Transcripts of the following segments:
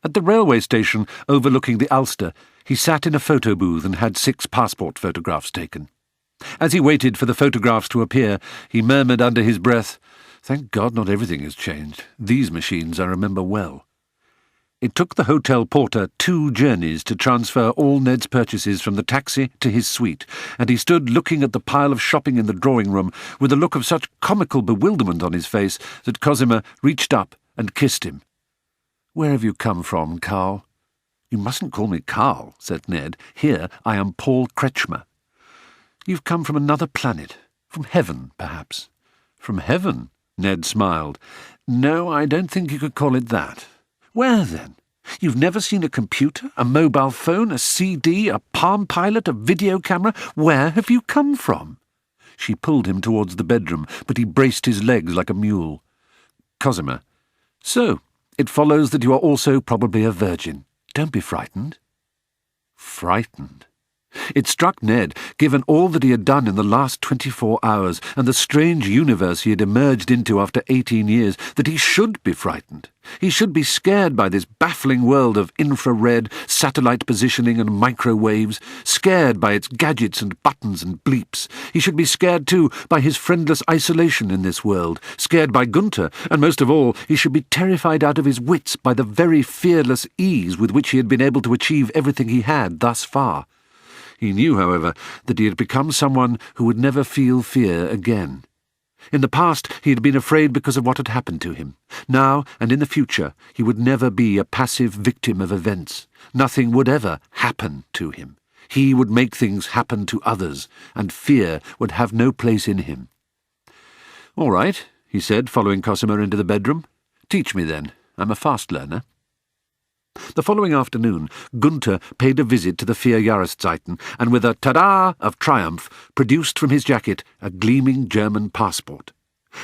At the railway station overlooking the Ulster, he sat in a photo booth and had 6 passport photographs taken. As he waited for the photographs to appear, he murmured under his breath, "Thank God not everything has changed. These machines I remember well." It took the hotel porter 2 journeys to transfer all Ned's purchases from the taxi to his suite, and he stood looking at the pile of shopping in the drawing-room with a look of such comical bewilderment on his face that Cosima reached up and kissed him. "Where have you come from, Carl?" "You mustn't call me Carl," said Ned. "Here I am Paul Kretschmer." "You've come from another planet. From heaven, perhaps." "From heaven?" Ned smiled. "No, I don't think you could call it that." "Where, then? You've never seen a computer, a mobile phone, a CD, a Palm Pilot, a video camera? Where have you come from?" She pulled him towards the bedroom, but he braced his legs like a mule. "Cosima, so it follows that you are also probably a virgin. Don't be frightened." Frightened? It struck Ned, given all that he had done in the last 24 hours and the strange universe he had emerged into after 18 years, that he should be frightened. He should be scared by this baffling world of infrared, satellite positioning and microwaves, scared by its gadgets and buttons and bleeps. He should be scared, too, by his friendless isolation in this world, scared by Gunther, and most of all, he should be terrified out of his wits by the very fearless ease with which he had been able to achieve everything he had thus far. He knew, however, that he had become someone who would never feel fear again. In the past he had been afraid because of what had happened to him. Now, and in the future, he would never be a passive victim of events. Nothing would ever happen to him. He would make things happen to others, and fear would have no place in him. "All right," he said, following Cosima into the bedroom. "Teach me, then. I'm a fast learner." The following afternoon, Gunther paid a visit to the Vier Jahreszeiten, and with a ta-da of triumph, produced from his jacket a gleaming German passport.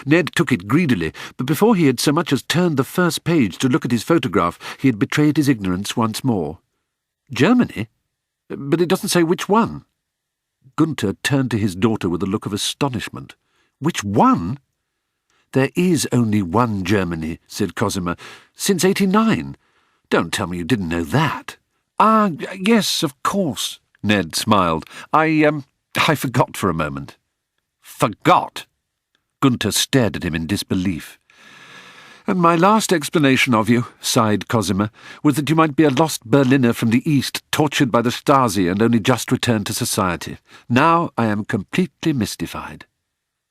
Ned took it greedily, but before he had so much as turned the first page to look at his photograph, he had betrayed his ignorance once more. "Germany? But it doesn't say which one." Gunther turned to his daughter with a look of astonishment. "Which one?" "There is only one Germany," said Cosima, "since '89. Don't tell me you didn't know that." "Ah, yes, of course," Ned smiled. I forgot for a moment." "Forgot?" Gunther stared at him in disbelief. "And my last explanation of you," sighed Cosima, "was that you might be a lost Berliner from the East, tortured by the Stasi and only just returned to society. Now I am completely mystified."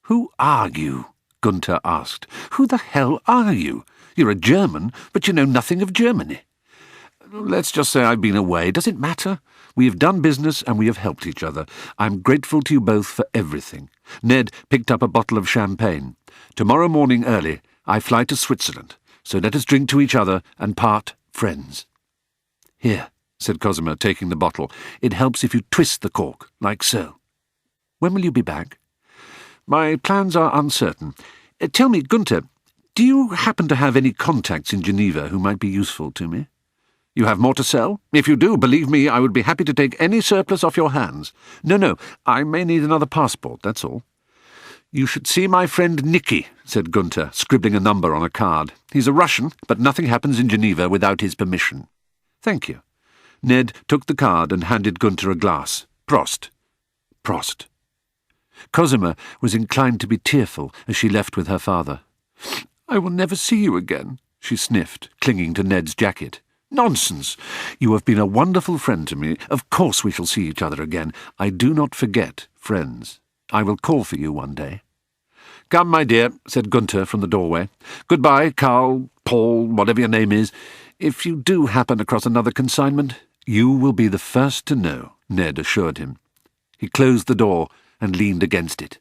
"Who are you?" Gunther asked. "Who the hell are you? You're a German, but you know nothing of Germany." "Let's just say I've been away. Does it matter? We have done business and we have helped each other. I'm grateful to you both for everything." Ned picked up a bottle of champagne. "Tomorrow morning early, I fly to Switzerland, so let us drink to each other and part friends." "Here," said Cosima, taking the bottle. "It helps if you twist the cork, like so." "When will you be back?" "My plans are uncertain. Tell me, Gunther, do you happen to have any contacts in Geneva who might be useful to me? You have more to sell? If you do, believe me, I would be happy to take any surplus off your hands. No, I may need another passport, that's all." "You should see my friend Nicky," said Gunther, scribbling a number on a card. "He's a Russian, but nothing happens in Geneva without his permission." "Thank you." Ned took the card and handed Gunther a glass. "Prost." "Prost." Cosima was inclined to be tearful as she left with her father. "I will never see you again," she sniffed, clinging to Ned's jacket. "Nonsense! You have been a wonderful friend to me. Of course we shall see each other again. I do not forget friends. I will call for you one day." "Come, my dear," said Gunther from the doorway. "Goodbye, Carl, Paul, whatever your name is. If you do happen across another consignment, you will be the first to know," Ned assured him. He closed the door and leaned against it.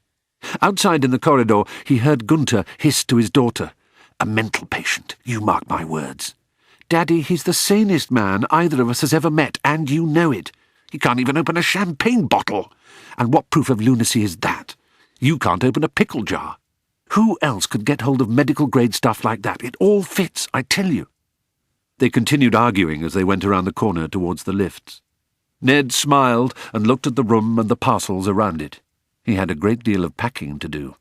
Outside in the corridor, he heard Gunther hiss to his daughter, "A mental patient, you mark my words." "Daddy, he's the sanest man either of us has ever met, and you know it. He can't even open a champagne bottle. And what proof of lunacy is that? You can't open a pickle jar. Who else could get hold of medical-grade stuff like that? It all fits, I tell you." They continued arguing as they went around the corner towards the lifts. Ned smiled and looked at the room and the parcels around it. He had a great deal of packing to do.